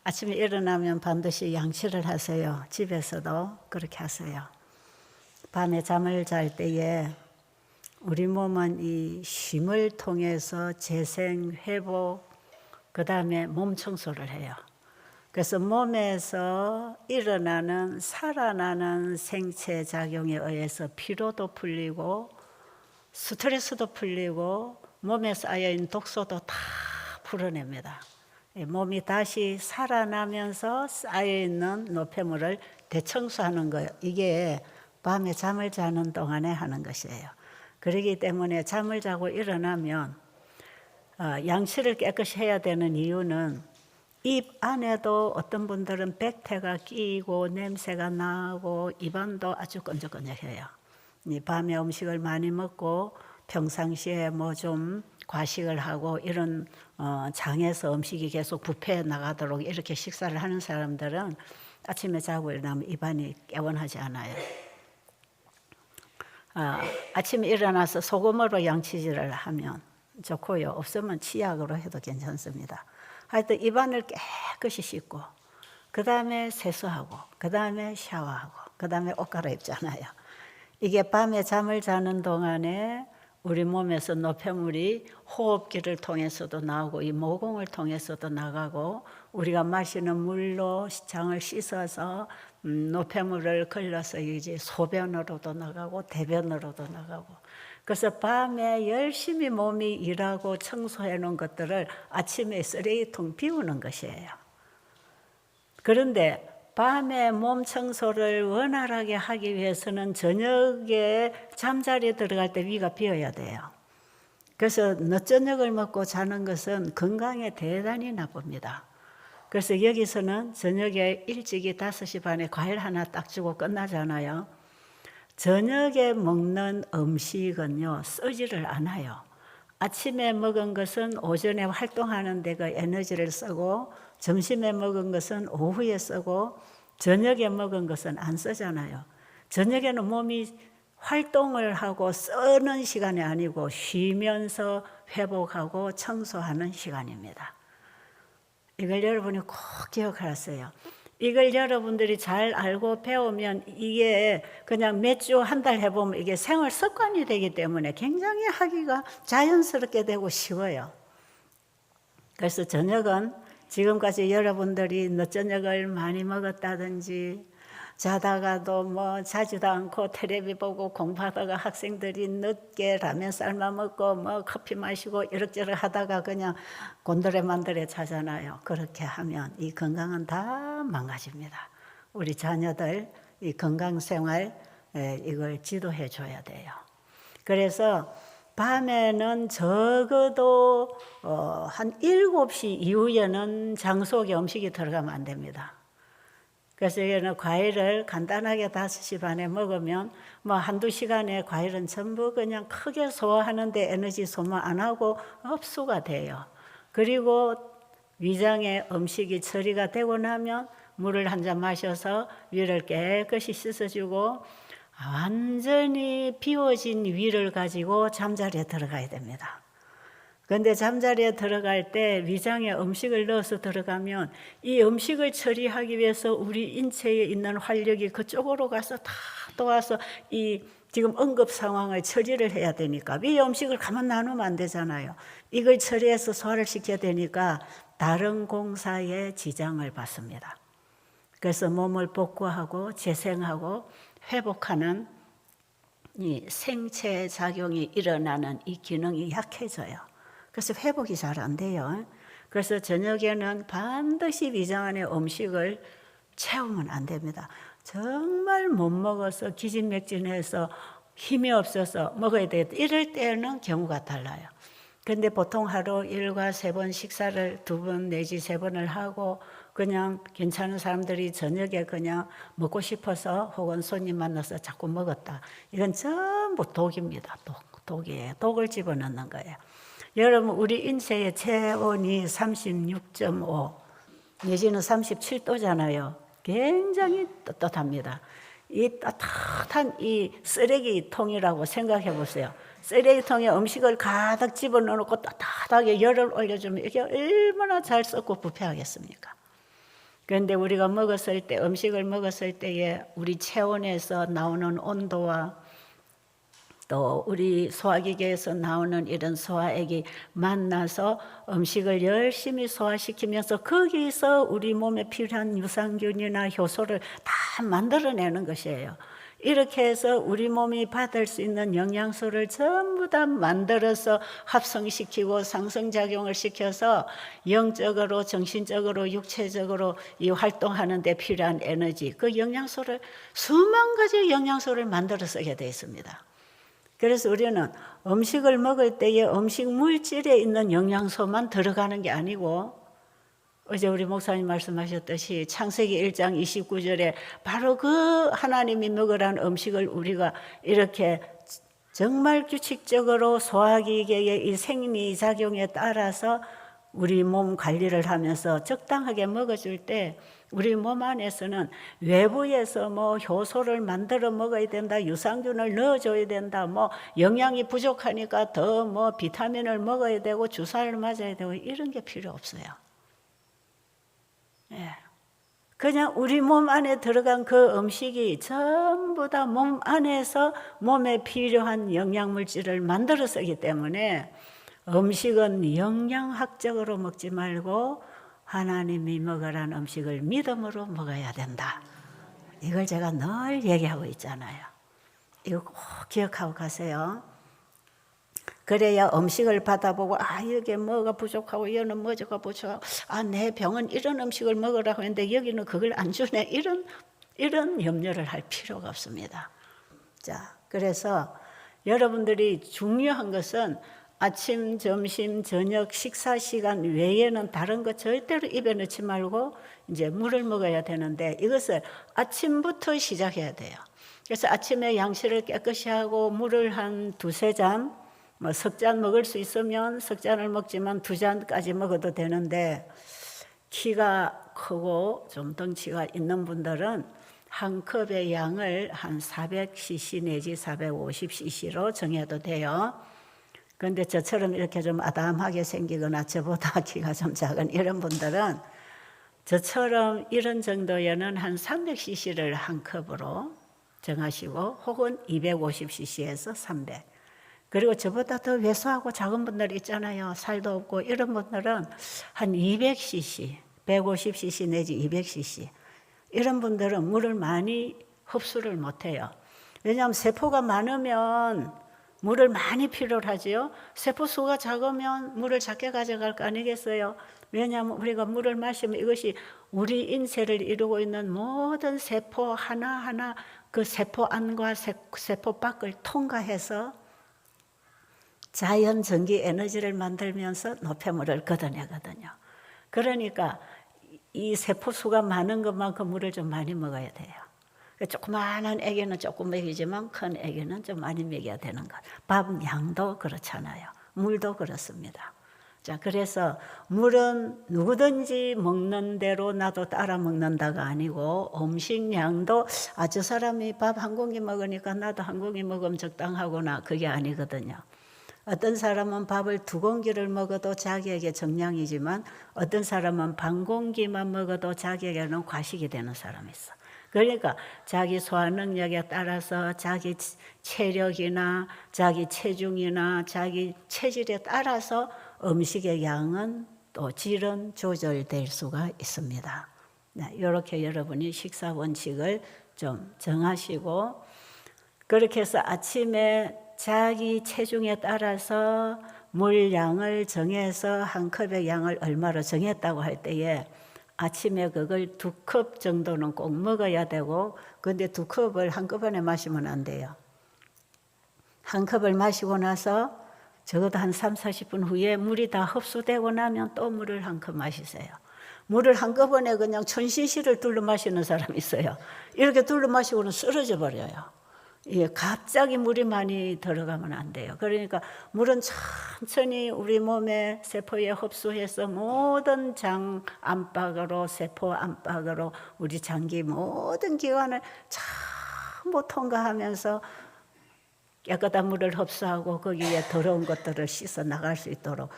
아침에 일어나면 반드시 양치를 하세요. 집에서도 그렇게 하세요. 밤에 잠을 잘 때에 우리 몸은 이 쉼을 통해서 재생, 회복, 그 다음에 몸 청소를 해요. 그래서 몸에서 일어나는 살아나는 생체 작용에 의해서 피로도 풀리고 스트레스도 풀리고 몸에 쌓여있는 독소도 다 풀어냅니다. 몸이 다시 살아나면서 쌓여있는 노폐물을 대청소하는 거예요. 이게 밤에 잠을 자는 동안에 하는 것이에요. 그렇기 때문에 잠을 자고 일어나면 양치를 깨끗이 해야 되는 이유는 입 안에도 어떤 분들은 백태가 끼고 냄새가 나고 입안도 아주 끈적끈적해요. 밤에 음식을 많이 먹고 평상시에 뭐 좀 과식을 하고 이런 장에서 음식이 계속 부패해 나가도록 이렇게 식사를 하는 사람들은 아침에 자고 일어나면 입안이 개운하지 않아요. 아침에 일어나서 소금으로 양치질을 하면 좋고요. 없으면 치약으로 해도 괜찮습니다. 하여튼 입안을 깨끗이 씻고 그 다음에 세수하고 그 다음에 샤워하고 그 다음에 옷 갈아입잖아요. 이게 밤에 잠을 자는 동안에 우리 몸에서 노폐물이 호흡기를 통해서도 나오고 이 모공을 통해서도 나가고 우리가 마시는 물로 장을 씻어서 노폐물을 걸러서 이제 소변으로도 나가고 대변으로도 나가고 그래서 밤에 열심히 몸이 일하고 청소해 놓은 것들을 아침에 쓰레기통 비우는 것이에요. 그런데 밤에 몸 청소를 원활하게 하기 위해서는 저녁에 잠자리에 들어갈 때 위가 비어야 돼요. 그래서 늦저녁을 먹고 자는 것은 건강에 대단히 나쁩니다. 그래서 여기서는 저녁에 일찍이 5시 반에 과일 하나 딱 주고 끝나잖아요. 저녁에 먹는 음식은요, 쓰지를 않아요. 아침에 먹은 것은 오전에 활동하는 데 그 에너지를 쓰고 점심에 먹은 것은 오후에 쓰고 저녁에 먹은 것은 안 쓰잖아요. 저녁에는 몸이 활동을 하고 쓰는 시간이 아니고 쉬면서 회복하고 청소하는 시간입니다. 이걸 여러분이 꼭 기억하세요. 이걸 여러분들이 잘 알고 배우면 이게 그냥 몇 주, 한 달 해보면 이게 생활 습관이 되기 때문에 굉장히 하기가 자연스럽게 되고 쉬워요. 그래서 저녁은 지금까지 여러분들이 늦저녁을 많이 먹었다든지 자다가도 뭐 자지도 않고 텔레비 보고 공부하다가 학생들이 늦게 라면 삶아 먹고 뭐 커피 마시고 이럭저럭 하다가 그냥 곤드레만드레 자잖아요. 그렇게 하면 이 건강은 다 망가집니다. 우리 자녀들 이 건강생활 이걸 지도해 줘야 돼요. 그래서 밤에는 적어도 한 7시 이후에는 장 속에 음식이 들어가면 안 됩니다. 그래서 여기는 과일을 간단하게 5시 반에 먹으면 뭐 한두 시간에 과일은 전부 그냥 크게 소화하는데 에너지 소모 안 하고 흡수가 돼요. 그리고 위장에 음식이 처리가 되고 나면 물을 한 잔 마셔서 위를 깨끗이 씻어주고 완전히 비워진 위를 가지고 잠자리에 들어가야 됩니다. 그런데 잠자리에 들어갈 때 위장에 음식을 넣어서 들어가면 이 음식을 처리하기 위해서 우리 인체에 있는 활력이 그쪽으로 가서 다 도와서 이 지금 응급 상황을 처리를 해야 되니까 위 음식을 가만 놔두면 안 되잖아요. 이걸 처리해서 소화를 시켜야 되니까 다른 공사에 지장을 받습니다. 그래서 몸을 복구하고 재생하고 회복하는 이 생체 작용이 일어나는 이 기능이 약해져요. 그래서 회복이 잘 안 돼요. 그래서 저녁에는 반드시 위장 안에 음식을 채우면 안 됩니다. 정말 못 먹어서 기진맥진해서 힘이 없어서 먹어야 되겠다. 이럴 때는 경우가 달라요. 그런데 보통 하루 1과 3번 식사를 2번 내지 3번을 하고 그냥 괜찮은 사람들이 저녁에 그냥 먹고 싶어서 혹은 손님 만나서 자꾸 먹었다. 이건 전부 독입니다. 독이에요. 독을 집어넣는 거예요. 여러분 우리 인체의 체온이 36.5 내지는 37도잖아요. 굉장히 떳떳합니다. 이 따뜻한 이 쓰레기통이라고 생각해 보세요. 쓰레기통에 음식을 가득 집어넣고 따뜻하게 열을 올려주면 이게 얼마나 잘 썩고 부패하겠습니까? 그런데 우리가 먹었을 때, 음식을 먹었을 때에 우리 체온에서 나오는 온도와 또 우리 소화기계에서 나오는 이런 소화액이 만나서 음식을 열심히 소화시키면서 거기서 우리 몸에 필요한 유산균이나 효소를 다 만들어내는 것이에요. 이렇게 해서 우리 몸이 받을 수 있는 영양소를 전부 다 만들어서 합성시키고 상승작용을 시켜서 영적으로, 정신적으로, 육체적으로 이 활동하는 데 필요한 에너지, 그 영양소를, 수만 가지 영양소를 만들어 쓰게 되어 있습니다. 그래서 우리는 음식을 먹을 때에 음식 물질에 있는 영양소만 들어가는 게 아니고, 어제 우리 목사님 말씀하셨듯이 창세기 1장 29절에 바로 그 하나님이 먹으라는 음식을 우리가 이렇게 정말 규칙적으로 소화기계의 이 생리작용에 따라서 우리 몸 관리를 하면서 적당하게 먹어줄 때 우리 몸 안에서는 외부에서 뭐 효소를 만들어 먹어야 된다, 유산균을 넣어줘야 된다, 뭐 영양이 부족하니까 더 뭐 비타민을 먹어야 되고 주사를 맞아야 되고 이런 게 필요 없어요. 예. 그냥 우리 몸 안에 들어간 그 음식이 전부 다 몸 안에서 몸에 필요한 영양물질을 만들어 쓰기 때문에 음식은 영양학적으로 먹지 말고 하나님이 먹으라는 음식을 믿음으로 먹어야 된다. 이걸 제가 늘 얘기하고 있잖아요. 이거 꼭 기억하고 가세요. 그래야 음식을 받아보고 여기 뭐가 부족하고 여기는 뭐가 부족하고 내 병은 이런 음식을 먹으라고 했는데 여기는 그걸 안 주네, 이런 염려를 할 필요가 없습니다. 자, 그래서 여러분들이 중요한 것은 아침, 점심, 저녁 식사 시간 외에는 다른 거 절대로 입에 넣지 말고 이제 물을 먹어야 되는데 이것을 아침부터 시작해야 돼요. 그래서 아침에 양치를 깨끗이 하고 물을 한 2-3잔, 뭐 석 잔 먹을 수 있으면 석 잔을 먹지만 2잔까지 먹어도 되는데, 키가 크고 좀 덩치가 있는 분들은 한 컵의 양을 한 400cc 내지 450cc로 정해도 돼요. 그런데 저처럼 이렇게 좀 아담하게 생기거나 저보다 키가 좀 작은 이런 분들은 저처럼 이런 정도에는 한 300cc를 한 컵으로 정하시고, 혹은 250cc에서 300. 그리고 저보다 더 왜소하고 작은 분들 있잖아요. 살도 없고 이런 분들은 한 200cc, 150cc 내지 200cc. 이런 분들은 물을 많이 흡수를 못해요. 왜냐하면 세포가 많으면 물을 많이 필요로 하지요. 세포 수가 작으면 물을 작게 가져갈 거 아니겠어요? 왜냐하면 우리가 물을 마시면 이것이 우리 인체를 이루고 있는 모든 세포 하나하나 그 세포 안과 세포 밖을 통과해서 자연 전기 에너지를 만들면서 노폐물을 걷어내거든요. 그러니까 이 세포 수가 많은 것만큼 물을 좀 많이 먹어야 돼요. 조그마한 애기는 조금 먹이지만 큰 애기는 좀 많이 먹여야 되는 것. 밥 양도 그렇잖아요. 물도 그렇습니다. 자, 그래서 물은 누구든지 먹는 대로 나도 따라 먹는다가 아니고, 음식량도 저 사람이 밥 한 공기 먹으니까 나도 한 공기 먹으면 적당하구나, 그게 아니거든요. 어떤 사람은 밥을 2공기를 먹어도 자기에게 정량이지만 어떤 사람은 반 공기만 먹어도 자기에게는 과식이 되는 사람이 있어. 그러니까 자기 소화 능력에 따라서 자기 체력이나 자기 체중이나 자기 체질에 따라서 음식의 양은 또 질은 조절될 수가 있습니다. 네, 이렇게 여러분이 식사 원칙을 좀 정하시고, 그렇게 해서 아침에 자기 체중에 따라서 물량을 정해서 한 컵의 양을 얼마로 정했다고 할 때에 아침에 그걸 2컵 정도는 꼭 먹어야 되고, 근데 2컵을 한꺼번에 마시면 안 돼요. 한 컵을 마시고 나서 적어도 한 30-40분 후에 물이 다 흡수되고 나면 또 물을 한 컵 마시세요. 물을 한꺼번에 그냥 1000cc를 둘러 마시는 사람이 있어요. 이렇게 둘러 마시고는 쓰러져 버려요. 예, 갑자기 물이 많이 들어가면 안 돼요. 그러니까 물은 천천히 우리 몸의 세포에 흡수해서 모든 장 안팎으로, 세포 안팎으로 우리 장기 모든 기관을 전부 통과하면서 깨끗한 물을 흡수하고 거기에 더러운 것들을 씻어 나갈 수 있도록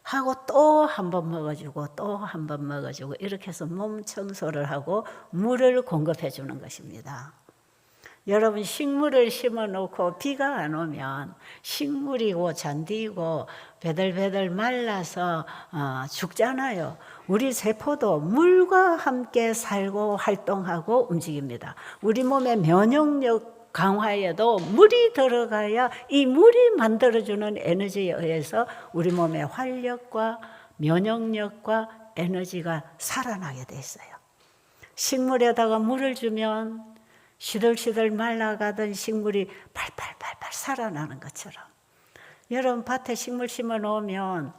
하고 또 한 번 먹어주고 또 한 번 먹어주고 이렇게 해서 몸 청소를 하고 물을 공급해 주는 것입니다. 여러분 식물을 심어 놓고 비가 안 오면 식물이고 잔디고 베들베들 말라서 죽잖아요. 우리 세포도 물과 함께 살고 활동하고 움직입니다. 우리 몸의 면역력 강화에도 물이 들어가야 이 물이 만들어주는 에너지에 의해서 우리 몸의 활력과 면역력과 에너지가 살아나게 돼 있어요. 식물에다가 물을 주면 시들시들 말라가던 식물이 팔팔팔팔 살아나는 것처럼 여러분 밭에 식물 심어 놓으면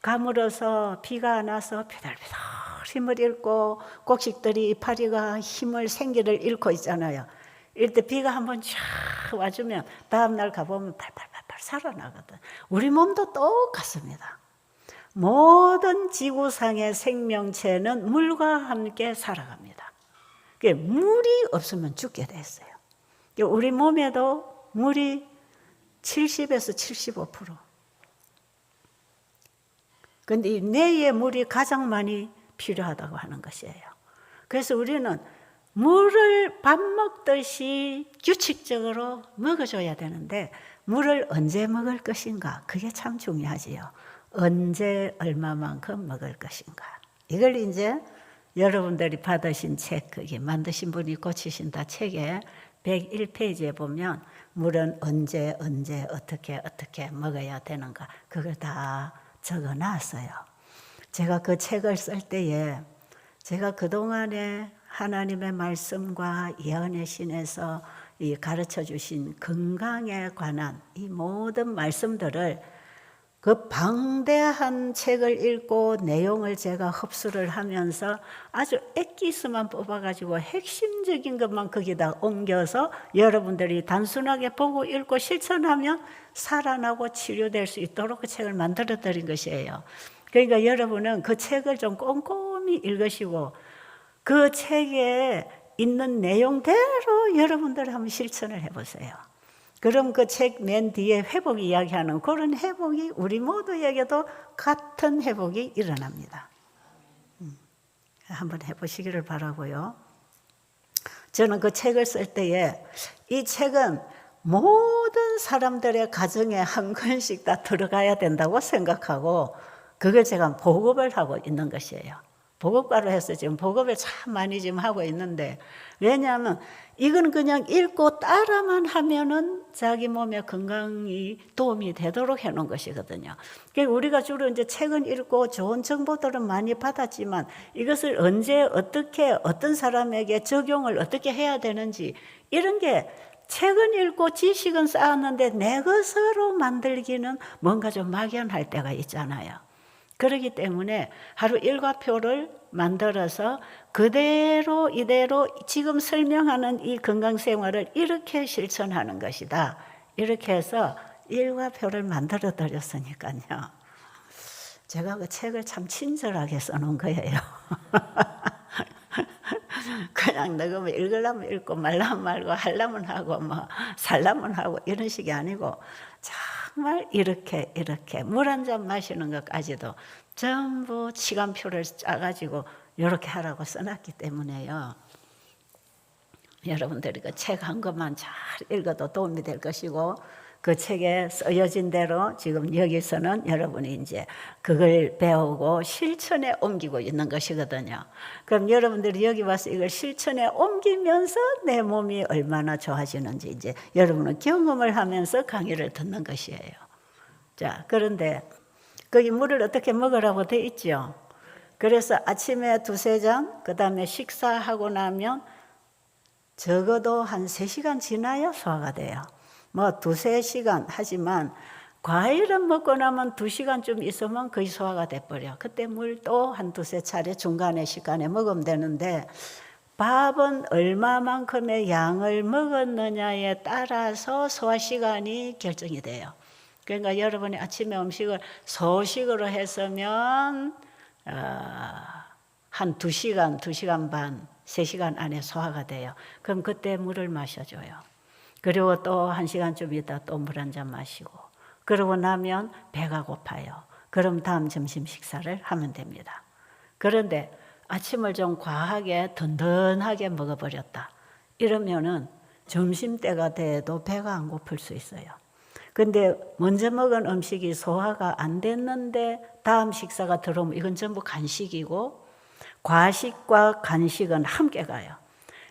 가물어서 비가 안 와서 비들비들 힘을 잃고 곡식들이 이파리가 힘을 생기를 잃고 있잖아요. 이럴 때 비가 한번 쫙 와주면 다음날 가보면 팔팔팔팔 살아나거든. 우리 몸도 똑같습니다. 모든 지구상의 생명체는 물과 함께 살아갑니다. 물이 없으면 죽게 됐어요. 우리 몸에도 물이 70에서 75%. 그런데 이 뇌에 물이 가장 많이 필요하다고 하는 것이에요. 그래서 우리는 물을 밥 먹듯이 규칙적으로 먹어줘야 되는데 물을 언제 먹을 것인가? 그게 참 중요하지요. 언제 얼마만큼 먹을 것인가? 이걸 이제 여러분들이 받으신 책, 거기 만드신 분이 고치신다 책에 101페이지에 보면 물은 언제 어떻게 먹어야 되는가 그걸 다 적어놨어요. 제가 그 책을 쓸 때에 제가 그동안에 하나님의 말씀과 예언의 신에서 이 가르쳐 주신 건강에 관한 이 모든 말씀들을 그 방대한 책을 읽고 내용을 제가 흡수를 하면서 아주 엑기스만 뽑아가지고 핵심적인 것만 거기다 옮겨서 여러분들이 단순하게 보고 읽고 실천하면 살아나고 치료될 수 있도록 그 책을 만들어 드린 것이에요. 그러니까 여러분은 그 책을 좀 꼼꼼히 읽으시고 그 책에 있는 내용대로 여러분들 한번 실천을 해보세요. 그럼 그 책 맨 뒤에 회복 이야기하는 그런 회복이 우리 모두에게도 같은 회복이 일어납니다. 한번 해보시기를 바라고요. 저는 그 책을 쓸 때에 이 책은 모든 사람들의 가정에 한 권씩 다 들어가야 된다고 생각하고 그걸 제가 보급을 하고 있는 것이에요. 보급가로 해서 지금 보급을 참 많이 지금 하고 있는데 왜냐하면 이건 그냥 읽고 따라만 하면은 자기 몸의 건강이 도움이 되도록 해놓은 것이거든요. 그러니까 우리가 주로 이제 책은 읽고 좋은 정보들은 많이 받았지만 이것을 언제 어떻게 어떤 사람에게 적용을 어떻게 해야 되는지 이런 게 책은 읽고 지식은 쌓았는데 내 것으로 만들기는 뭔가 좀 막연할 때가 있잖아요. 그렇기 때문에 하루 일과표를 만들어서 그대로 이대로 지금 설명하는 이 건강생활을 이렇게 실천하는 것이다. 이렇게 해서 일과표를 만들어 드렸으니까요. 제가 그 책을 참 친절하게 써놓은 거예요. 그냥 내가 뭐 읽으려면 읽고 말라면 말고 하려면 하고 뭐 살려면 하고 이런 식이 아니고 정말 이렇게 물 한 잔 마시는 것까지도 전부 시간표를 짜가지고 이렇게 하라고 써놨기 때문에요. 여러분들이 그 책 한 것만 잘 읽어도 도움이 될 것이고 그 책에 쓰여진 대로 지금 여기서는 여러분이 이제 그걸 배우고 실천에 옮기고 있는 것이거든요. 그럼 여러분들이 여기 와서 이걸 실천에 옮기면서 내 몸이 얼마나 좋아지는지 이제 여러분은 경험을 하면서 강의를 듣는 것이에요. 자, 그런데 거기 물을 어떻게 먹으라고 돼 있죠. 그래서 아침에 2-3잔, 그 다음에 식사하고 나면 적어도 한 3시간 지나야 소화가 돼요. 뭐 2-3시간 하지만 과일은 먹고 나면 2시간쯤 있으면 거의 소화가 돼버려. 그때 물 또 한 2-3차례 중간에 시간에 먹으면 되는데 밥은 얼마만큼의 양을 먹었느냐에 따라서 소화 시간이 결정이 돼요. 그러니까 여러분이 아침에 음식을 소식으로 했으면 한 2시간, 2시간 반, 3시간 안에 소화가 돼요. 그럼 그때 물을 마셔줘요. 그리고 또 1시간쯤 있다 또 물 한 잔 마시고 그러고 나면 배가 고파요. 그럼 다음 점심 식사를 하면 됩니다. 그런데 아침을 좀 과하게 든든하게 먹어버렸다. 이러면은 점심때가 돼도 배가 안 고플 수 있어요. 근데 먼저 먹은 음식이 소화가 안 됐는데 다음 식사가 들어오면 이건 전부 간식이고, 과식과 간식은 함께 가요.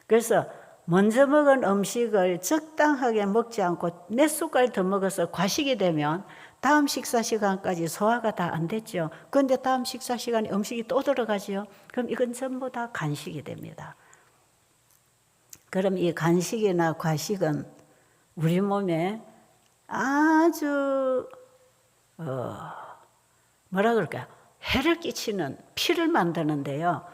그래서 먼저 먹은 음식을 적당하게 먹지 않고 몇 숟갈 더 먹어서 과식이 되면 다음 식사 시간까지 소화가 다 안 됐죠. 그런데 다음 식사 시간에 음식이 또 들어가죠. 그럼 이건 전부 다 간식이 됩니다. 그럼 이 간식이나 과식은 우리 몸에 아주 뭐라 그럴까요? 해를 끼치는, 피를 만드는데요.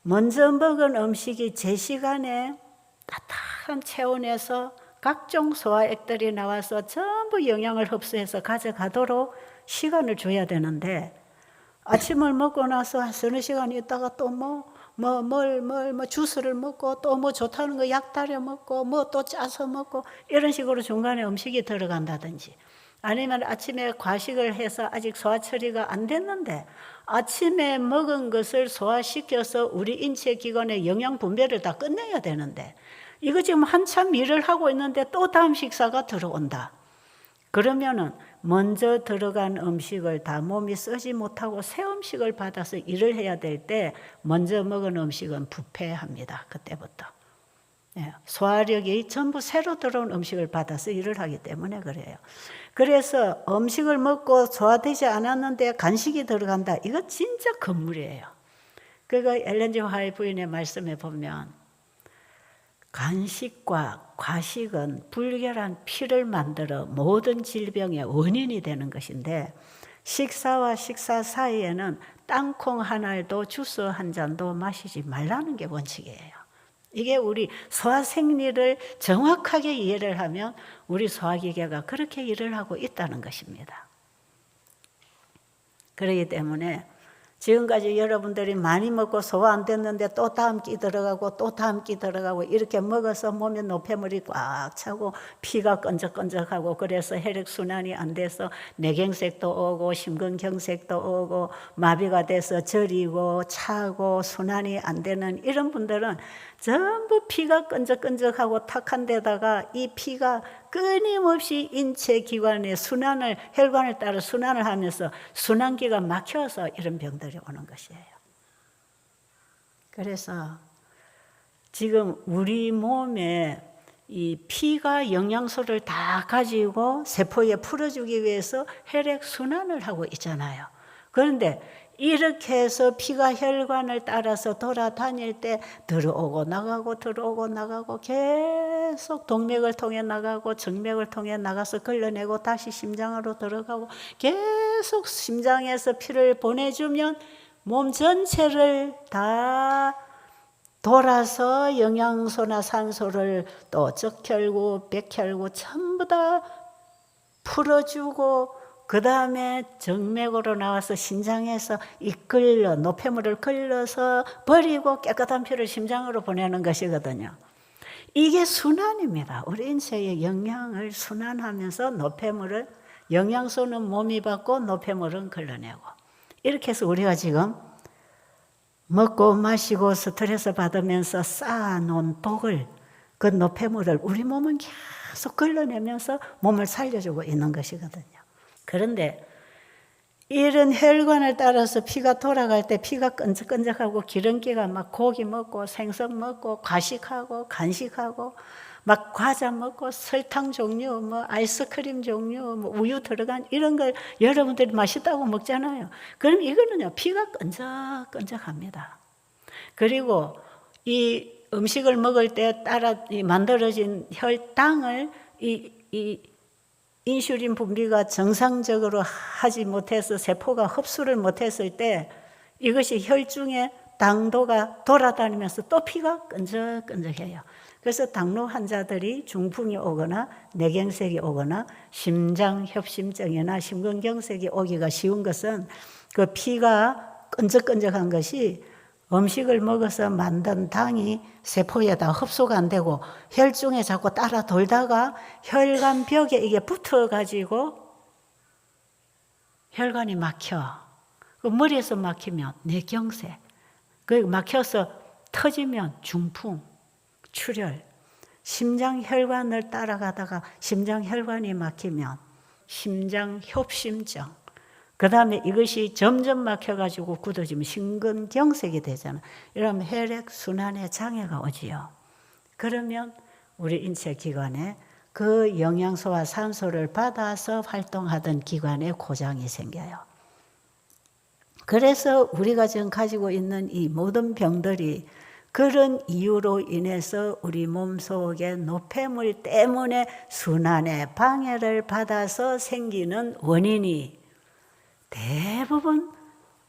먼저 먹은 음식이 제 시간에 따뜻한 체온에서 각종 소화액들이 나와서 전부 영양을 흡수해서 가져가도록 시간을 줘야 되는데, 아침을 먹고 나서 한 서너 시간 있다가 또 주스를 먹고 또 뭐 좋다는 거 약 따려 먹고 뭐 또 짜서 먹고 이런 식으로 중간에 음식이 들어간다든지, 아니면 아침에 과식을 해서 아직 소화 처리가 안 됐는데 아침에 먹은 것을 소화시켜서 우리 인체 기관의 영양 분배를 다 끝내야 되는데 이거 지금 한참 일을 하고 있는데 또 다음 식사가 들어온다. 그러면은 먼저 들어간 음식을 다 몸이 쓰지 못하고 새 음식을 받아서 일을 해야 될 때 먼저 먹은 음식은 부패합니다. 그때부터. 소화력이 전부 새로 들어온 음식을 받아서 일을 하기 때문에 그래요. 그래서 음식을 먹고 소화되지 않았는데 간식이 들어간다. 이거 진짜 건물이에요. 그거 엘렌 G 화이트 부인의 말씀에 보면 간식과 과식은 불결한 피를 만들어 모든 질병의 원인이 되는 것인데, 식사와 식사 사이에는 땅콩 한 알도 주스 한 잔도 마시지 말라는 게 원칙이에요. 이게 우리 소화 생리를 정확하게 이해를 하면 우리 소화기계가 그렇게 일을 하고 있다는 것입니다. 그렇기 때문에 지금까지 여러분들이 많이 먹고 소화 안 됐는데 또 다음 끼 들어가고 또 다음 끼 들어가고 이렇게 먹어서 몸에 노폐물이 꽉 차고 피가 끈적끈적하고, 그래서 혈액순환이 안 돼서 뇌경색도 오고 심근경색도 오고 마비가 돼서 저리고 차고 순환이 안 되는 이런 분들은 전부 피가 끈적끈적하고 탁한 데다가 이 피가 끊임없이 인체 기관의 순환을, 혈관을 따라 순환을 하면서 순환기가 막혀서 이런 병들이 오는 것이에요. 그래서 지금 우리 몸에 이 피가 영양소를 다 가지고 세포에 풀어주기 위해서 혈액 순환을 하고 있잖아요. 그런데 이렇게 해서 피가 혈관을 따라서 돌아다닐 때 들어오고 나가고 들어오고 나가고 계속 동맥을 통해 나가고 정맥을 통해 나가서 걸러내고 다시 심장으로 들어가고 계속 심장에서 피를 보내주면 몸 전체를 다 돌아서 영양소나 산소를 또 적혈구, 백혈구 전부 다 풀어주고, 그 다음에 정맥으로 나와서 심장에서 이끌려 노폐물을 끌려서 버리고 깨끗한 피를 심장으로 보내는 것이거든요. 이게 순환입니다. 우리 인체의 영양을 순환하면서 노폐물을, 영양소는 몸이 받고 노폐물은 걸러내고, 이렇게 해서 우리가 지금 먹고 마시고 스트레스 받으면서 쌓아놓은 독을, 그 노폐물을 우리 몸은 계속 걸러내면서 몸을 살려주고 있는 것이거든요. 그런데 이런 혈관을 따라서 피가 돌아갈 때 피가 끈적끈적하고 기름기가 막 고기 먹고 생선 먹고 과식하고 간식하고 막 과자 먹고 설탕 종류, 뭐 아이스크림 종류, 뭐 우유 들어간 이런 걸 여러분들이 맛있다고 먹잖아요. 그럼 이거는요, 피가 끈적끈적합니다. 그리고 이 음식을 먹을 때 따라 만들어진 혈당을 인슐린 분비가 정상적으로 하지 못해서 세포가 흡수를 못했을 때 이것이 혈중에 당도가 돌아다니면서 또 피가 끈적끈적해요. 그래서 당뇨 환자들이 중풍이 오거나 뇌경색이 오거나 심장협심증이나 심근경색이 오기가 쉬운 것은 그 피가 끈적끈적한 것이 음식을 먹어서 만든 당이 세포에 다 흡수가 안 되고 혈중에 자꾸 따라 돌다가 혈관벽에 이게 붙어가지고 혈관이 막혀. 그 머리에서 막히면 뇌경색. 그 막혀서 터지면 중풍, 출혈. 심장 혈관을 따라가다가 심장 혈관이 막히면 심장 협심증. 그 다음에 이것이 점점 막혀가지고 굳어지면 심근경색이 되잖아. 이러면 혈액순환에 장애가 오지요. 그러면 우리 인체 기관에 그 영양소와 산소를 받아서 활동하던 기관에 고장이 생겨요. 그래서 우리가 지금 가지고 있는 이 모든 병들이 그런 이유로 인해서 우리 몸속에 노폐물 때문에 순환에 방해를 받아서 생기는 원인이 대부분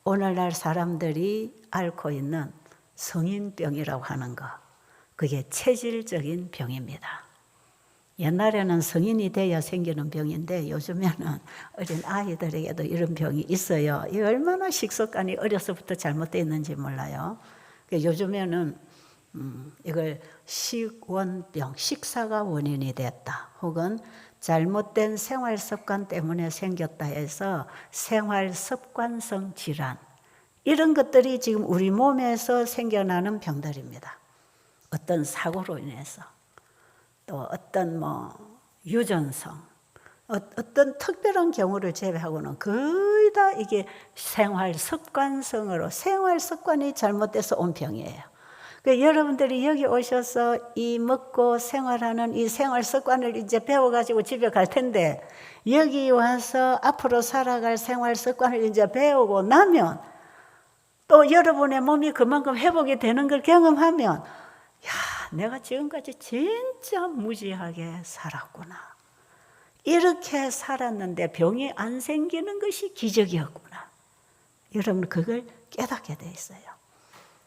오늘날 사람들이 앓고 있는 성인병이라고 하는 거. 그게 체질적인 병입니다. 옛날에는 성인이 돼야 생기는 병인데 요즘에는 어린 아이들에게도 이런 병이 있어요. 이 얼마나 식습관이 어려서부터 잘못되어 있는지 몰라요. 요즘에는 이걸 식원병, 식사가 원인이 됐다. 혹은 잘못된 생활습관 때문에 생겼다 해서 생활습관성 질환. 이런 것들이 지금 우리 몸에서 생겨나는 병들입니다. 어떤 사고로 인해서 또 어떤 유전성, 어떤 특별한 경우를 제외하고는 거의 다 이게 생활습관성으로 생활습관이 잘못돼서 온 병이에요. 그러니까 여러분들이 여기 오셔서 이 먹고 생활하는 이 생활습관을 이제 배워가지고 집에 갈 텐데 여기 와서 앞으로 살아갈 생활습관을 이제 배우고 나면 또 여러분의 몸이 그만큼 회복이 되는 걸 경험하면 야, 내가 지금까지 진짜 무지하게 살았구나. 이렇게 살았는데 병이 안 생기는 것이 기적이었구나. 여러분 그걸 깨닫게 돼 있어요.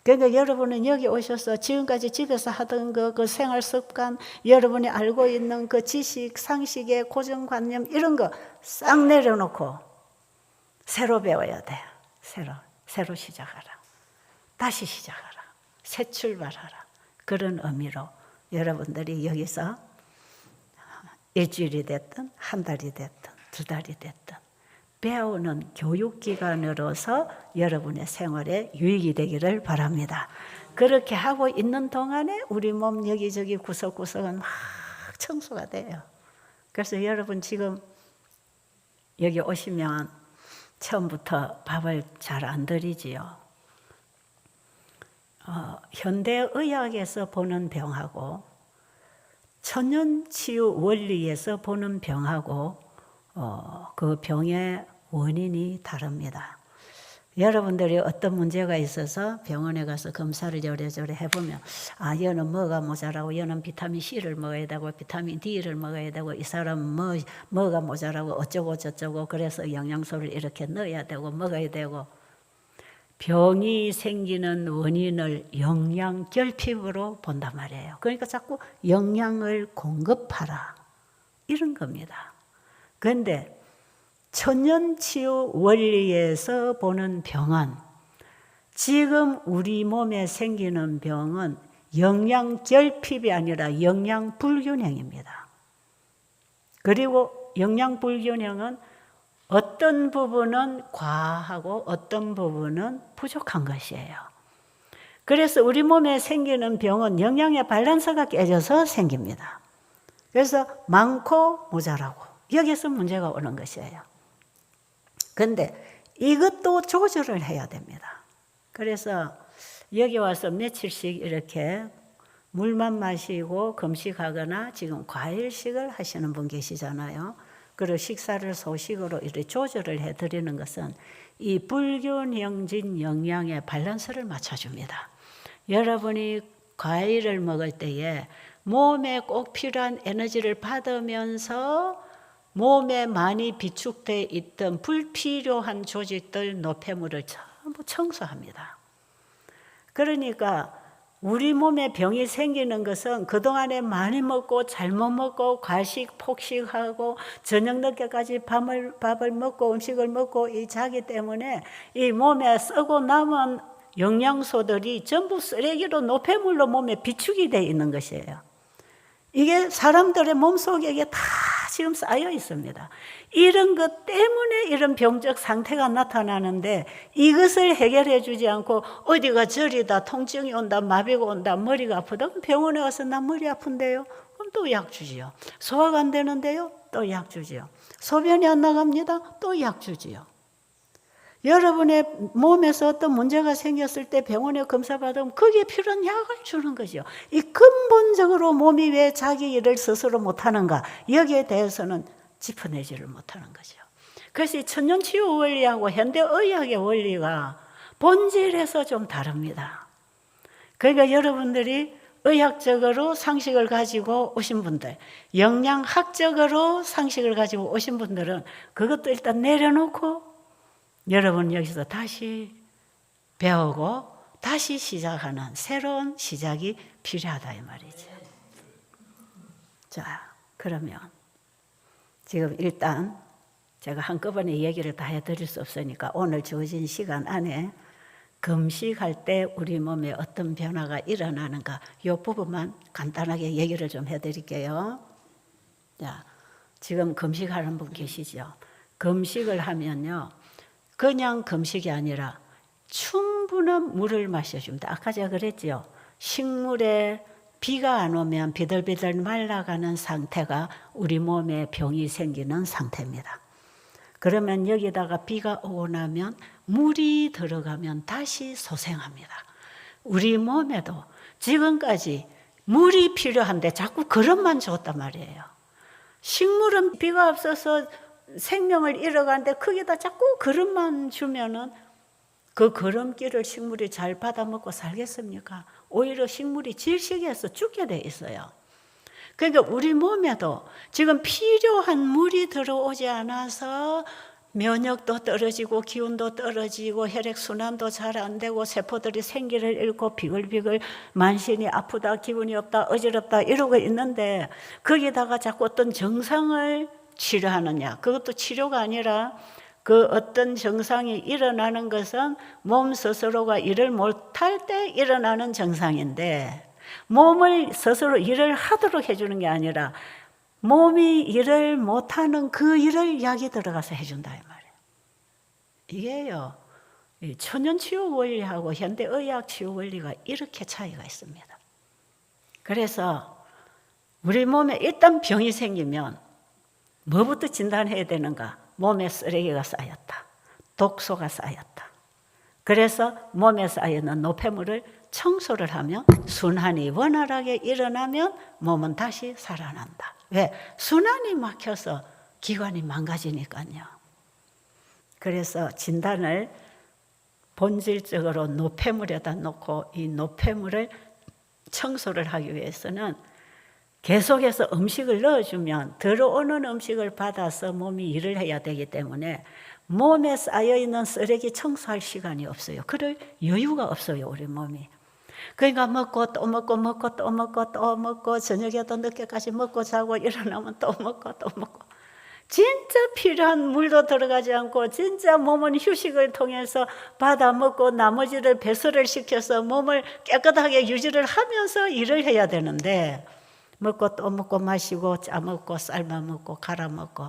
그러니까 여러분은 여기 오셔서 지금까지 집에서 하던 그 생활 습관, 여러분이 알고 있는 그 지식, 상식의 고정관념 이런 거 싹 내려놓고 새로 배워야 돼요. 새로 시작하라. 다시 시작하라. 새 출발하라. 그런 의미로 여러분들이 여기서 일주일이 됐든 한 달이 됐든 두 달이 됐든 배우는 교육기관으로서 여러분의 생활에 유익이 되기를 바랍니다. 그렇게 하고 있는 동안에 우리 몸 여기저기 구석구석은 막 청소가 돼요. 그래서 여러분 지금 여기 오시면 처음부터 밥을 잘 안 드리지요. 현대의학에서 보는 병하고 천연치유 원리에서 보는 병하고 그 병의 원인이 다릅니다. 여러분들이 어떤 문제가 있어서 병원에 가서 검사를 요래저래 해보면 얘는 뭐가 모자라고 얘는 비타민 C를 먹어야 되고 비타민 D를 먹어야 되고 이 사람은 뭐가 모자라고 어쩌고 저쩌고 그래서 영양소를 이렇게 넣어야 되고 먹어야 되고 병이 생기는 원인을 영양결핍으로 본단 말이에요. 그러니까 자꾸 영양을 공급하라 이런 겁니다. 그런데 천연치유 원리에서 보는 병은 지금 우리 몸에 생기는 병은 영양결핍이 아니라 영양불균형입니다. 그리고 영양불균형은 어떤 부분은 과하고 어떤 부분은 부족한 것이에요. 그래서 우리 몸에 생기는 병은 영양의 밸런스가 깨져서 생깁니다. 그래서 많고 모자라고 여기서 문제가 오는 것이에요. 그런데 이것도 조절을 해야 됩니다. 그래서 여기 와서 며칠씩 이렇게 물만 마시고 금식하거나 지금 과일식을 하시는 분 계시잖아요. 그리고 식사를 소식으로 이렇게 조절을 해드리는 것은 이 불균형진 영양의 밸런스를 맞춰줍니다. 여러분이 과일을 먹을 때에 몸에 꼭 필요한 에너지를 받으면서 몸에 많이 비축되어 있던 불필요한 조직들, 노폐물을 전부 청소합니다. 그러니까 우리 몸에 병이 생기는 것은 그동안에 많이 먹고 잘못 먹고 과식, 폭식하고 저녁 늦게까지 밥을 먹고 음식을 먹고 이 자기 때문에 이 몸에 썩고 남은 영양소들이 전부 쓰레기로 노폐물로 몸에 비축이 되어 있는 것이에요. 이게 사람들의 몸속에 다 지금 쌓여 있습니다. 이런 것 때문에 이런 병적 상태가 나타나는데 이것을 해결해 주지 않고 어디가 저리다, 통증이 온다, 마비가 온다, 머리가 아프다. 그럼 병원에 가서 나 머리 아픈데요? 그럼 또 약 주지요. 소화가 안 되는데요? 또 약 주지요. 소변이 안 나갑니다? 또 약 주지요. 여러분의 몸에서 어떤 문제가 생겼을 때 병원에 검사 받으면 거기에 필요한 약을 주는 거죠. 이 근본적으로 몸이 왜 자기 일을 스스로 못하는가, 여기에 대해서는 짚어내지를 못하는 거죠. 그래서 이 천연치유 원리하고 현대의학의 원리가 본질에서 좀 다릅니다. 그러니까 여러분들이 의학적으로 상식을 가지고 오신 분들, 영양학적으로 상식을 가지고 오신 분들은 그것도 일단 내려놓고 여러분 여기서 다시 배우고 다시 시작하는 새로운 시작이 필요하다 이 말이죠. 자, 그러면 지금 일단 제가 한꺼번에 얘기를 다 해드릴 수 없으니까 오늘 주어진 시간 안에 금식할 때 우리 몸에 어떤 변화가 일어나는가 이 부분만 간단하게 얘기를 좀 해드릴게요. 자, 지금 금식하는 분 계시죠? 금식을 하면요, 그냥 금식이 아니라 충분한 물을 마셔줍니다. 아까 제가 그랬죠. 식물에 비가 안 오면 비들비들 말라가는 상태가 우리 몸에 병이 생기는 상태입니다. 그러면 여기다가 비가 오고 나면 물이 들어가면 다시 소생합니다. 우리 몸에도 지금까지 물이 필요한데 자꾸 거름만 줬단 말이에요. 식물은 비가 없어서 생명을 잃어가는데 거기다 자꾸 거름만 주면은 그 거름기를 식물이 잘 받아먹고 살겠습니까? 오히려 식물이 질식해서 죽게 돼 있어요. 그러니까 우리 몸에도 지금 필요한 물이 들어오지 않아서 면역도 떨어지고 기운도 떨어지고 혈액순환도 잘 안 되고 세포들이 생기를 잃고 비글비글 만신이 아프다, 기분이 없다, 어지럽다 이러고 있는데 거기다가 자꾸 어떤 증상을 치료하느냐. 그것도 치료가 아니라 그 어떤 증상이 일어나는 것은 몸 스스로가 일을 못할 때 일어나는 증상인데 몸을 스스로 일을 하도록 해주는 게 아니라 몸이 일을 못하는 그 일을 약이 들어가서 해준다 이 말이에요. 이게요, 천연치유 원리하고 현대의학 치유 원리가 이렇게 차이가 있습니다. 그래서 우리 몸에 일단 병이 생기면 뭐부터 진단해야 되는가? 몸에 쓰레기가 쌓였다. 독소가 쌓였다. 그래서 몸에 쌓여있는 노폐물을 청소를 하면 순환이 원활하게 일어나면 몸은 다시 살아난다. 왜? 순환이 막혀서 기관이 망가지니까요. 그래서 진단을 본질적으로 노폐물에다 놓고 이 노폐물을 청소를 하기 위해서는 계속해서 음식을 넣어주면 들어오는 음식을 받아서 몸이 일을 해야 되기 때문에 몸에 쌓여있는 쓰레기 청소할 시간이 없어요. 그럴 여유가 없어요, 우리 몸이. 그러니까 먹고 또 먹고 먹고 또 먹고 또 먹고 저녁에도 늦게까지 먹고 자고 일어나면 또 먹고 또 먹고 진짜 필요한 물도 들어가지 않고 진짜 몸은 휴식을 통해서 받아 먹고 나머지를 배설을 시켜서 몸을 깨끗하게 유지를 하면서 일을 해야 되는데 먹고 또 먹고 마시고 짜먹고 삶아먹고 갈아먹고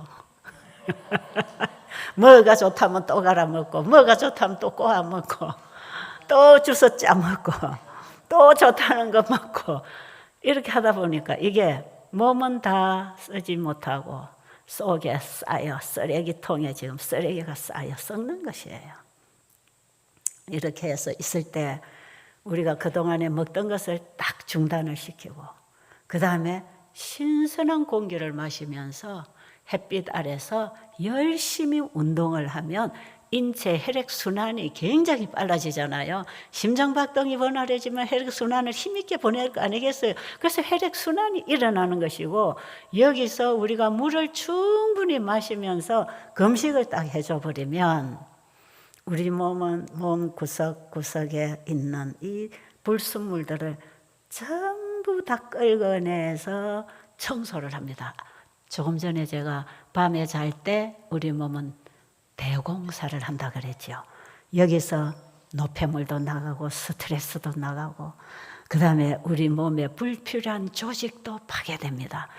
뭐가 좋다면 또 갈아먹고 뭐가 좋다면 또 꼬아먹고 또 주워 짜먹고 또 좋다는 거 먹고 이렇게 하다 보니까 이게 몸은 다 쓰지 못하고 속에 쌓여 쓰레기통에 지금 쓰레기가 쌓여 썩는 것이에요. 이렇게 해서 있을 때 우리가 그동안에 먹던 것을 딱 중단을 시키고 그 다음에 신선한 공기를 마시면서 햇빛 아래서 열심히 운동을 하면 인체 혈액순환이 굉장히 빨라지잖아요. 심장박동이 원활해지면 혈액순환을 힘있게 보낼 거 아니겠어요. 그래서 혈액순환이 일어나는 것이고 여기서 우리가 물을 충분히 마시면서 금식을 딱 해줘 버리면 우리 몸은 몸 구석구석에 있는 이 불순물들을 전부 다 끌어내서 청소를 합니다. 조금 전에 제가 밤에 잘 때 우리 몸은 대공사를 한다 그랬죠. 여기서 노폐물도 나가고 스트레스도 나가고 그 다음에 우리 몸에 불필요한 조직도 파괴됩니다.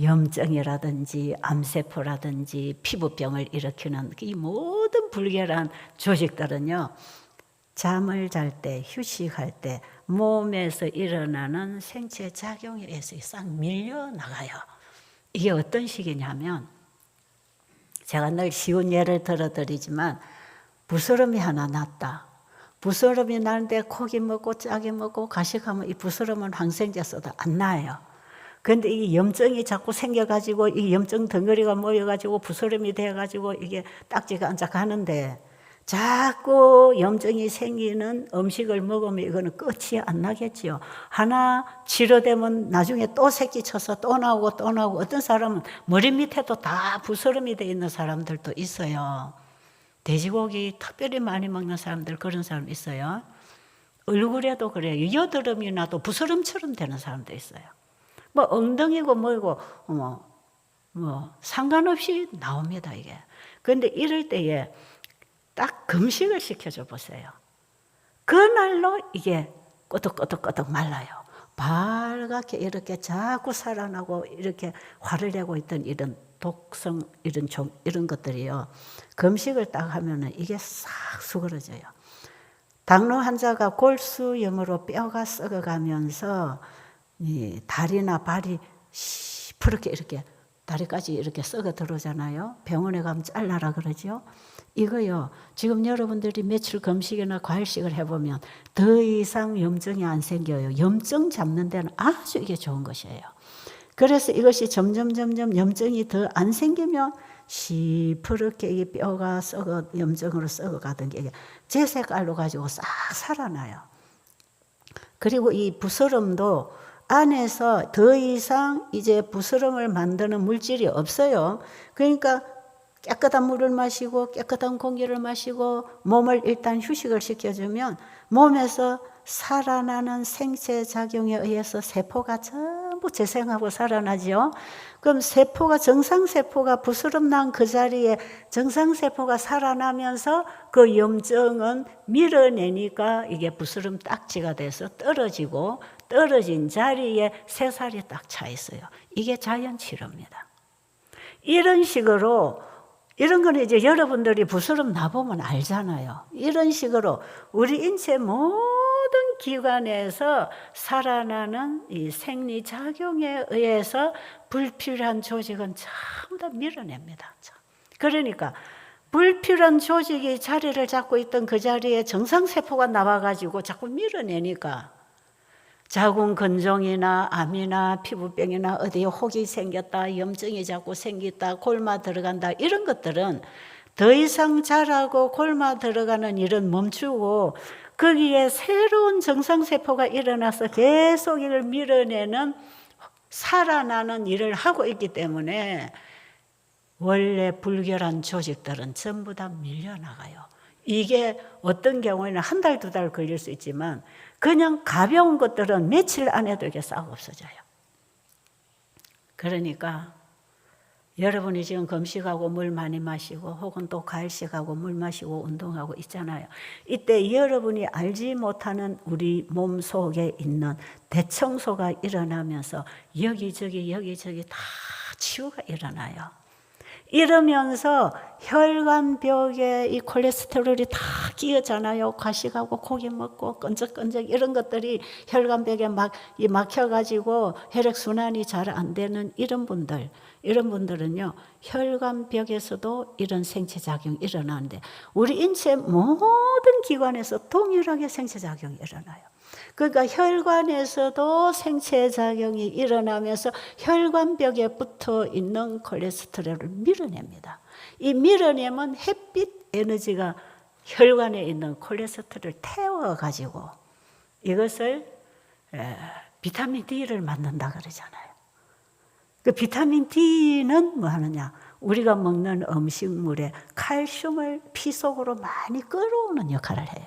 염증이라든지 암세포라든지 피부병을 일으키는 이 모든 불결한 조직들은요, 잠을 잘 때, 휴식할 때 몸에서 일어나는 생체 작용에 의해서 싹 밀려나가요. 이게 어떤 식이냐면, 제가 늘 쉬운 예를 들어드리지만, 부스럼이 하나 났다. 부스럼이 나는데 고기 먹고 짜게 먹고 가식하면 이 부스럼은 항생제 써도 안 나요. 그런데 이 염증이 자꾸 생겨가지고 이 염증 덩어리가 모여가지고 부스럼이 돼가지고 이게 딱지가 앉아 가는데, 자꾸 염증이 생기는 음식을 먹으면 이거는 끝이 안 나겠지요. 하나 치료되면 나중에 또 새끼 쳐서 또 나오고 또 나오고, 어떤 사람은 머리 밑에도 다 부스럼이 돼 있는 사람들도 있어요. 돼지고기 특별히 많이 먹는 사람들, 그런 사람 있어요. 얼굴에도 그래요. 여드름이 나도 부스럼처럼 되는 사람도 있어요. 뭐 엉덩이고 뭐고 상관없이 나옵니다, 이게. 그런데 이럴 때에 딱 금식을 시켜줘 보세요. 그날로 이게 꼬득꼬득꼬득 말라요. 빨갛게 이렇게 자꾸 살아나고 이렇게 화를 내고 있던 이런 독성, 이런 것들이요, 금식을 딱 하면은 이게 싹 수그러져요. 당뇨 환자가 골수염으로 뼈가 썩어가면서 이 다리나 발이 시퍼렇게 이렇게 다리까지 이렇게 썩어 들어오잖아요. 병원에 가면 잘라라 그러죠. 이거요, 지금 여러분들이 며칠 금식이나 과일식을 해보면 더 이상 염증이 안 생겨요. 염증 잡는 데는 아주 이게 좋은 것이에요. 그래서 이것이 점점 염증이 더 안 생기면 시퍼렇게 이 뼈가 염증으로 썩어가던 게 제 색깔로 가지고 싹 살아나요. 그리고 이 부스럼도 안에서 더 이상 이제 부스럼을 만드는 물질이 없어요. 그러니까 깨끗한 물을 마시고 깨끗한 공기를 마시고 몸을 일단 휴식을 시켜주면 몸에서 살아나는 생체 작용에 의해서 세포가 전부 재생하고 살아나죠. 그럼 정상세포가 부스럼 난 그 자리에 정상세포가 살아나면서 그 염증은 밀어내니까 이게 부스럼 딱지가 돼서 떨어지고, 떨어진 자리에 새살이 딱 차 있어요. 이게 자연치료입니다. 이런 식으로, 이런 거는 이제 여러분들이 부스럼 나보면 알잖아요. 이런 식으로 우리 인체 모든 기관에서 살아나는 이 생리작용에 의해서 불필요한 조직은 전부 다 밀어냅니다. 그러니까 불필요한 조직이 자리를 잡고 있던 그 자리에 정상세포가 나와가지고 자꾸 밀어내니까 자궁 근종이나 암이나 피부병이나 어디에 혹이 생겼다, 염증이 자꾸 생겼다, 골마 들어간다, 이런 것들은 더 이상 자라고 골마 들어가는 일은 멈추고 거기에 새로운 정상세포가 일어나서 계속 이를 밀어내는, 살아나는 일을 하고 있기 때문에 원래 불결한 조직들은 전부 다 밀려나가요. 이게 어떤 경우에는 한 달, 두 달 걸릴 수 있지만 그냥 가벼운 것들은 며칠 안에도 이게 싹 없어져요. 그러니까 여러분이 지금 금식하고 물 많이 마시고 혹은 또 과일식하고 물 마시고 운동하고 있잖아요. 이때 여러분이 알지 못하는 우리 몸 속에 있는 대청소가 일어나면서 여기저기 다 치유가 일어나요. 이러면서 혈관벽에 이 콜레스테롤이 다 끼어잖아요. 과식하고 고기 먹고 끈적끈적 이런 것들이 혈관벽에 막혀가지고 혈액순환이 잘 안 되는 이런 분들은요, 혈관벽에서도 이런 생체작용이 일어나는데 우리 인체 모든 기관에서 동일하게 생체작용이 일어나요. 그러니까 혈관에서도 생체작용이 일어나면서 혈관벽에 붙어 있는 콜레스테롤을 밀어냅니다. 이 밀어내면 햇빛 에너지가 혈관에 있는 콜레스테롤을 태워가지고 이것을 비타민 D를 만든다 그러잖아요. 그 비타민 D는 뭐 하느냐? 우리가 먹는 음식물에 칼슘을 피 속으로 많이 끌어오는 역할을 해요.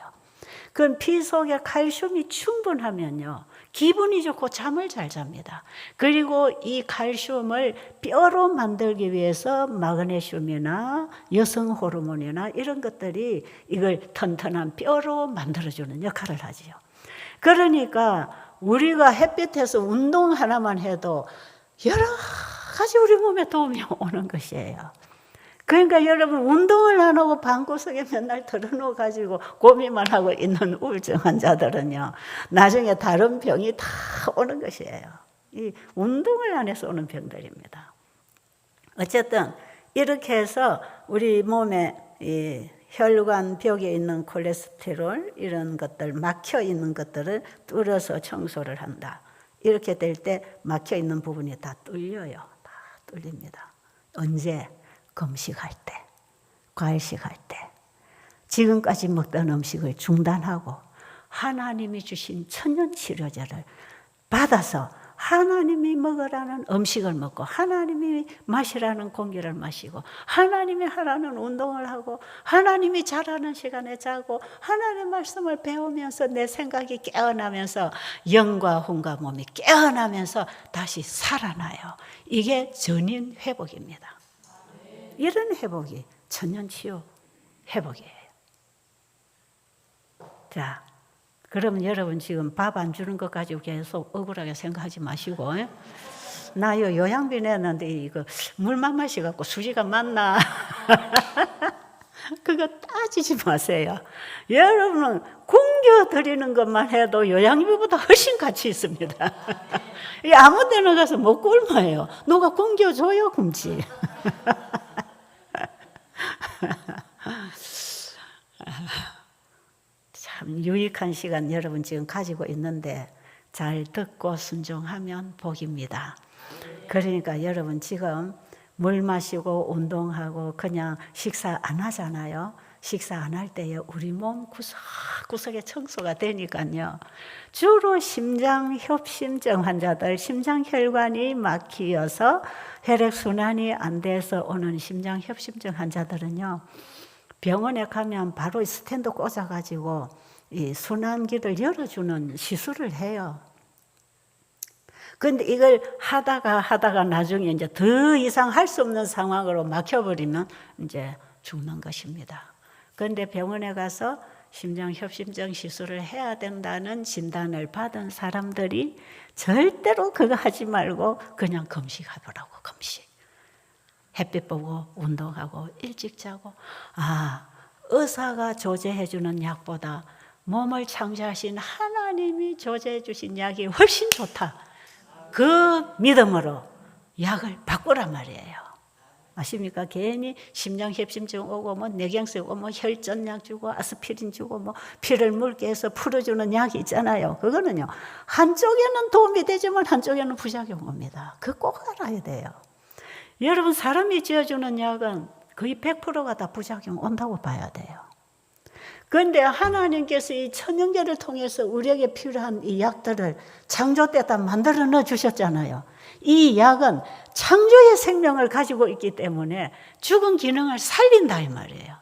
그럼 피 속에 칼슘이 충분하면요, 기분이 좋고 잠을 잘 잡니다. 그리고 이 칼슘을 뼈로 만들기 위해서 마그네슘이나 여성 호르몬이나 이런 것들이 이걸 튼튼한 뼈로 만들어주는 역할을 하지요. 그러니까 우리가 햇빛에서 운동 하나만 해도 여러 가지 우리 몸에 도움이 오는 것이에요. 그러니까 여러분 운동을 안 하고 방구석에 맨날 들어놓아 가지고 고민만 하고 있는 우울증 환자들은요, 나중에 다른 병이 다 오는 것이에요. 이 운동을 안 해서 오는 병들입니다. 어쨌든 이렇게 해서 우리 몸에 이 혈관 벽에 있는 콜레스테롤 이런 것들, 막혀 있는 것들을 뚫어서 청소를 한다. 이렇게 될 때 막혀 있는 부분이 다 뚫려요. 다 뚫립니다. 언제? 금식할 때, 과일식할 때, 지금까지 먹던 음식을 중단하고 하나님이 주신 천연치료제를 받아서 하나님이 먹으라는 음식을 먹고 하나님이 마시라는 공기를 마시고 하나님이 하라는 운동을 하고 하나님이 자라는 시간에 자고 하나님의 말씀을 배우면서 내 생각이 깨어나면서 영과 혼과 몸이 깨어나면서 다시 살아나요. 이게 전인 회복입니다. 이런 회복이 천연치유 회복이에요. 자, 그러면 여러분 지금 밥 안 주는 것 가지고 계속 억울하게 생각하지 마시고, 나 요양비 내는데 이거 물만 마셔갖고 수지가 많나? 그거 따지지 마세요. 여러분은 굶겨 드리는 것만 해도 요양비보다 훨씬 가치 있습니다. 아무 데나 가서 못 굶어요. 누가 굶겨줘요, 굶지. 참 유익한 시간 여러분 지금 가지고 있는데 잘 듣고 순종하면 복입니다. 그러니까 여러분 지금 물 마시고 운동하고 그냥 식사 안 하잖아요. 식사 안 할 때에 우리 몸 구석구석에 청소가 되니까요. 주로 심장협심증 환자들, 심장혈관이 막히어서 혈액순환이 안 돼서 오는 심장협심증 환자들은요, 병원에 가면 바로 스탠드 꽂아가지고 이 순환기를 열어주는 시술을 해요. 근데 이걸 하다가 나중에 이제 더 이상 할 수 없는 상황으로 막혀버리면 이제 죽는 것입니다. 그런데 병원에 가서 심장협심증 시술을 해야 된다는 진단을 받은 사람들이 절대로 그거 하지 말고 그냥 금식하더라고, 금식. 햇빛 보고 운동하고 일찍 자고. 아, 의사가 조제해 주는 약보다 몸을 창조하신 하나님이 조제해 주신 약이 훨씬 좋다. 그 믿음으로 약을 바꾸란 말이에요. 아십니까? 괜히 심장협심증 오고 뭐 뇌경색 오고 뭐 혈전약 주고 아스피린 주고 뭐 피를 묽게 해서 풀어주는 약이 있잖아요. 그거는요, 한쪽에는 도움이 되지만 한쪽에는 부작용 옵니다. 그거 꼭 알아야 돼요. 여러분, 사람이 지어주는 약은 거의 100%가 다 부작용 온다고 봐야 돼요. 그런데 하나님께서 이 천연계를 통해서 우리에게 필요한 이 약들을 창조 때 다 만들어 넣어 주셨잖아요. 이 약은 창조의 생명을 가지고 있기 때문에 죽은 기능을 살린다 이 말이에요.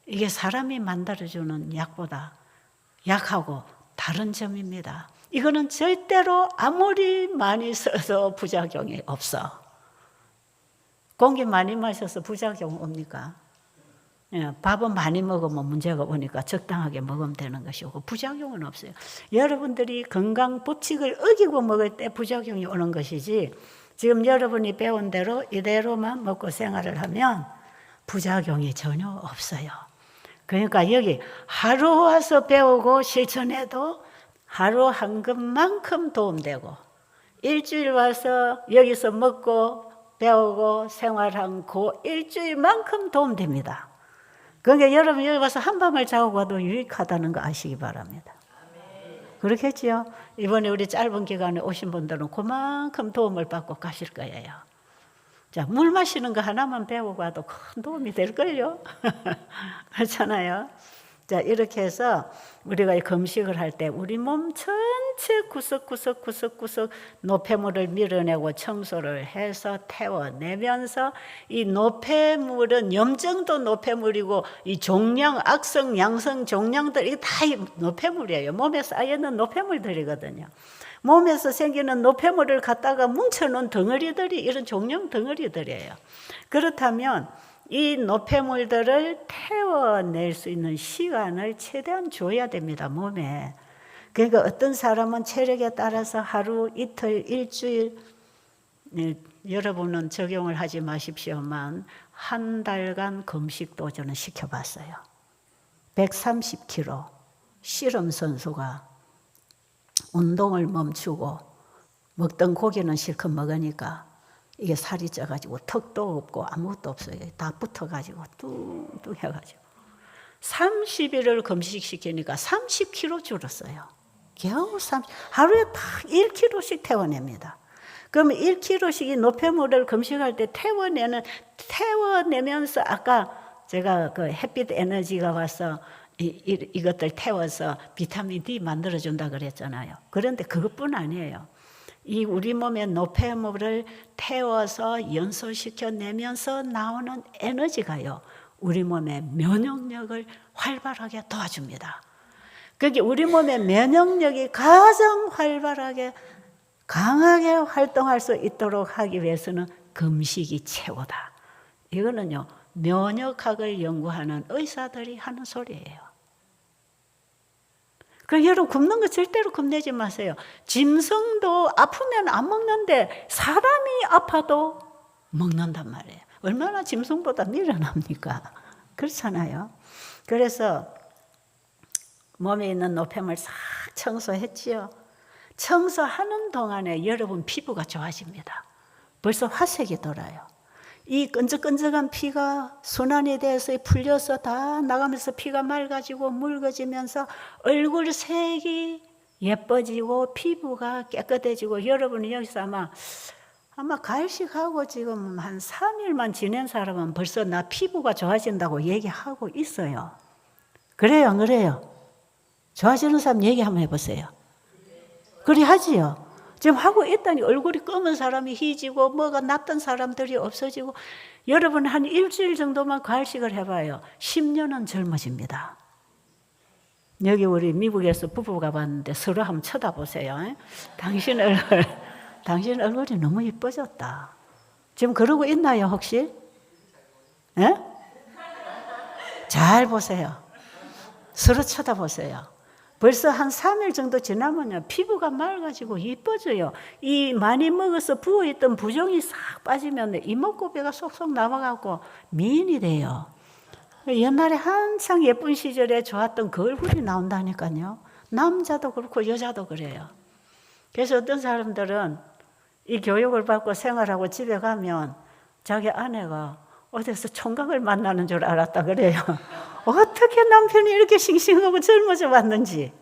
이게 사람이 만들어주는 약보다 약하고 다른 점입니다. 이거는 절대로 아무리 많이 써도 부작용이 없어. 공기 많이 마셔서 부작용 옵니까? 예, 밥은 많이 먹으면 문제가 오니까 적당하게 먹으면 되는 것이고 부작용은 없어요. 여러분들이 건강 법칙을 어기고 먹을 때 부작용이 오는 것이지, 지금 여러분이 배운 대로 이대로만 먹고 생활을 하면 부작용이 전혀 없어요. 그러니까 여기 하루 와서 배우고 실천해도 하루 한 것만큼 도움되고, 일주일 와서 여기서 먹고 배우고 생활한 그 일주일만큼 도움됩니다. 그러니까 여러분 여기 와서 한밤을 자고 가도 유익하다는 거 아시기 바랍니다. 그렇겠지요? 이번에 우리 짧은 기간에 오신 분들은 그만큼 도움을 받고 가실 거예요. 자, 물 마시는 거 하나만 배우고 와도 큰 도움이 될걸요? 그렇잖아요? 자, 이렇게 해서 우리가 금식을 할 때 우리 몸 전체 구석구석 노폐물을 밀어내고 청소를 해서 태워내면서, 이 노폐물은 염증도 노폐물이고 이 종양, 악성, 양성 종양들 이게 다 노폐물이에요. 몸에 쌓여있는 노폐물들이거든요. 몸에서 생기는 노폐물을 갖다가 뭉쳐놓은 덩어리들이 이런 종양 덩어리들이에요. 그렇다면 이 노폐물들을 태워낼 수 있는 시간을 최대한 줘야 됩니다, 몸에. 그러니까 어떤 사람은 체력에 따라서 하루, 이틀, 일주일 여러분은 적용을 하지 마십시오만 한 달간 금식 도전을 시켜봤어요. 130kg 씨름 선수가 운동을 멈추고 먹던 고기는 실컷 먹으니까 이게 살이 쪄가지고 턱도 없고 아무것도 없어요. 다 붙어가지고 뚱뚱 해가지고 30일을 금식시키니까 30kg 줄었어요. 겨우 하루에 딱 1kg씩 태워냅니다. 그러면 1kg씩 노폐물을 금식할 때 태워내면서 아까 제가 그 햇빛 에너지가 와서 이것들 태워서 비타민 D 만들어준다 그랬잖아요. 그런데 그것뿐 아니에요. 이 우리 몸의 노폐물을 태워서 연소시켜내면서 나오는 에너지가요, 우리 몸의 면역력을 활발하게 도와줍니다. 그게 우리 몸의 면역력이 가장 활발하게 강하게 활동할 수 있도록 하기 위해서는 금식이 최고다. 이거는요, 면역학을 연구하는 의사들이 하는 소리예요. 그 여러분 굶는 거 절대로 겁내지 마세요. 짐승도 아프면 안 먹는데 사람이 아파도 먹는단 말이에요. 얼마나 짐승보다 미련합니까? 그렇잖아요. 그래서 몸에 있는 노폐물 싹 청소했지요. 청소하는 동안에 여러분 피부가 좋아집니다. 벌써 화색이 돌아요. 이 끈적끈적한 피가 순환이 돼서 풀려서 다 나가면서 피가 맑아지고 묽어지면서 얼굴 색이 예뻐지고 피부가 깨끗해지고, 여러분이 여기서 아마 가을식하고 지금 한 3일만 지낸 사람은 벌써 나 피부가 좋아진다고 얘기하고 있어요. 그래요, 안 그래요? 좋아지는 사람 얘기 한번 해보세요. 그리 하지요. 지금 하고 있다니 얼굴이 검은 사람이 희지고 뭐가 났던 사람들이 없어지고, 여러분 한 일주일 정도만 가을식을 해봐요. 10년은 젊어집니다. 여기 우리 미국에서 부부가 봤는데 서로 한번 쳐다보세요. 당신 얼굴이 너무 이뻐졌다. 지금 그러고 있나요 혹시? 예? 잘 보세요. 서로 쳐다보세요. 벌써 한 3일 정도 지나면요, 피부가 맑아지고 이뻐져요. 이 많이 먹어서 부어있던 부종이 싹 빠지면 이목구비가 쏙쏙 남아가고 미인이 돼요. 옛날에 한창 예쁜 시절에 좋았던 그 얼굴이 나온다니까요. 남자도 그렇고 여자도 그래요. 그래서 어떤 사람들은 이 교육을 받고 생활하고 집에 가면 자기 아내가 어디서 총각을 만나는 줄 알았다 그래요. 어떻게 남편이 이렇게 싱싱하고 젊어져 왔는지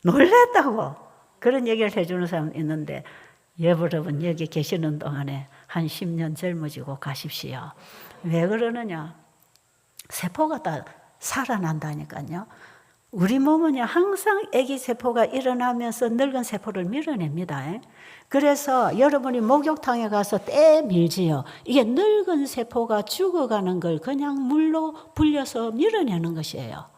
놀랬다고 그런 얘기를 해주는 사람 있는데, 여러분 여기 계시는 동안에 한 10년 젊어지고 가십시오. 왜 그러느냐? 세포가 다 살아난다니까요. 우리 몸은요, 항상 아기 세포가 일어나면서 늙은 세포를 밀어냅니다. 그래서 여러분이 목욕탕에 가서 때 밀지요. 이게 늙은 세포가 죽어가는 걸 그냥 물로 불려서 밀어내는 것이에요.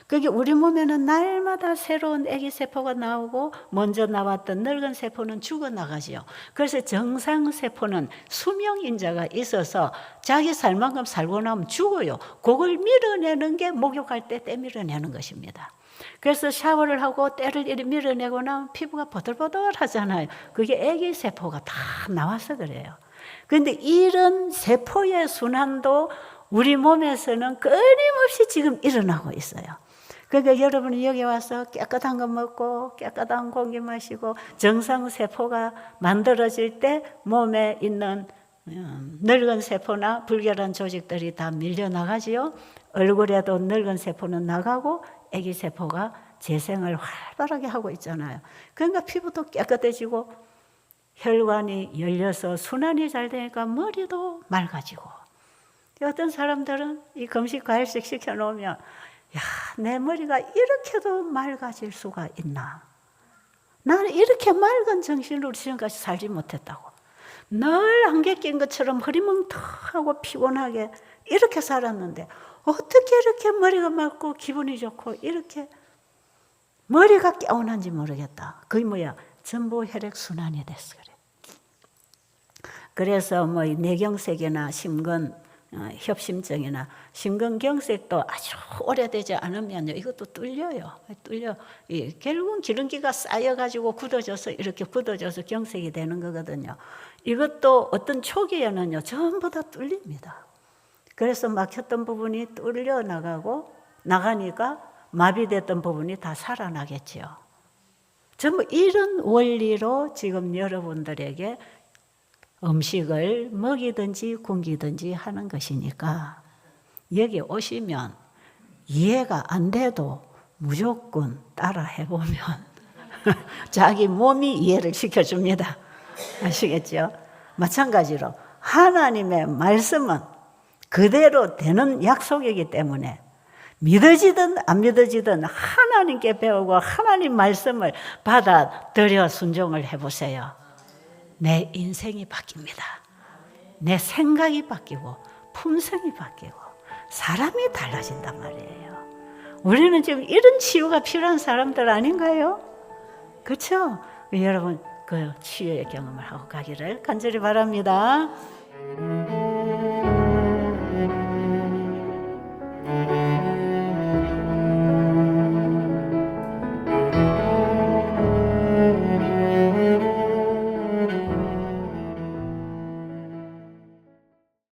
그게 우리 몸에는 날마다 새로운 아기 세포가 나오고 먼저 나왔던 늙은 세포는 죽어나가지요. 그래서 정상 세포는 수명인자가 있어서 자기 살 만큼 살고 나면 죽어요. 그걸 밀어내는 게 목욕할 때 밀어내는 것입니다. 그래서 샤워를 하고 때를 이리 밀어내고 나면 피부가 보들보들하잖아요. 그게 아기 세포가 다 나와서 그래요. 그런데 이런 세포의 순환도 우리 몸에서는 끊임없이 지금 일어나고 있어요. 그러니까 여러분이 여기 와서 깨끗한 거 먹고 깨끗한 공기 마시고 정상 세포가 만들어질 때 몸에 있는 늙은 세포나 불결한 조직들이 다 밀려나가지요. 얼굴에도 늙은 세포는 나가고 아기 세포가 재생을 활발하게 하고 있잖아요. 그러니까 피부도 깨끗해지고 혈관이 열려서 순환이 잘 되니까 머리도 맑아지고, 어떤 사람들은 이 금식 과일식 시켜놓으면 야, 내 머리가 이렇게도 맑아질 수가 있나? 나는 이렇게 맑은 정신으로 지금까지 살지 못했다고. 늘 안개 낀 것처럼 흐리멍텅하고 피곤하게 이렇게 살았는데 어떻게 이렇게 머리가 맑고 기분이 좋고 이렇게 머리가 개운한지 모르겠다. 그게 뭐야? 전부 혈액순환이 됐어 그래. 그래서 뭐 뇌경색이나 심근 협심증이나 심근경색도 아주 오래되지 않으면요, 이것도 뚫려요. 결국은 기름기가 쌓여가지고 굳어져서 이렇게 굳어져서 경색이 되는 거거든요. 이것도 어떤 초기에는요, 전부 다 뚫립니다. 그래서 막혔던 부분이 뚫려 나가니까 마비됐던 부분이 다 살아나겠죠. 전부 이런 원리로 지금 여러분들에게 음식을 먹이든지 굶기든지 하는 것이니까 여기 오시면 이해가 안 돼도 무조건 따라 해보면 자기 몸이 이해를 시켜줍니다. 아시겠죠? 마찬가지로 하나님의 말씀은 그대로 되는 약속이기 때문에 믿어지든 안 믿어지든 하나님께 배우고 하나님 말씀을 받아들여 순종을 해보세요. 내 인생이 바뀝니다. 내 생각이 바뀌고 품성이 바뀌고 사람이 달라진단 말이에요. 우리는 지금 이런 치유가 필요한 사람들 아닌가요? 그렇죠? 여러분 그 치유의 경험을 하고 가기를 간절히 바랍니다.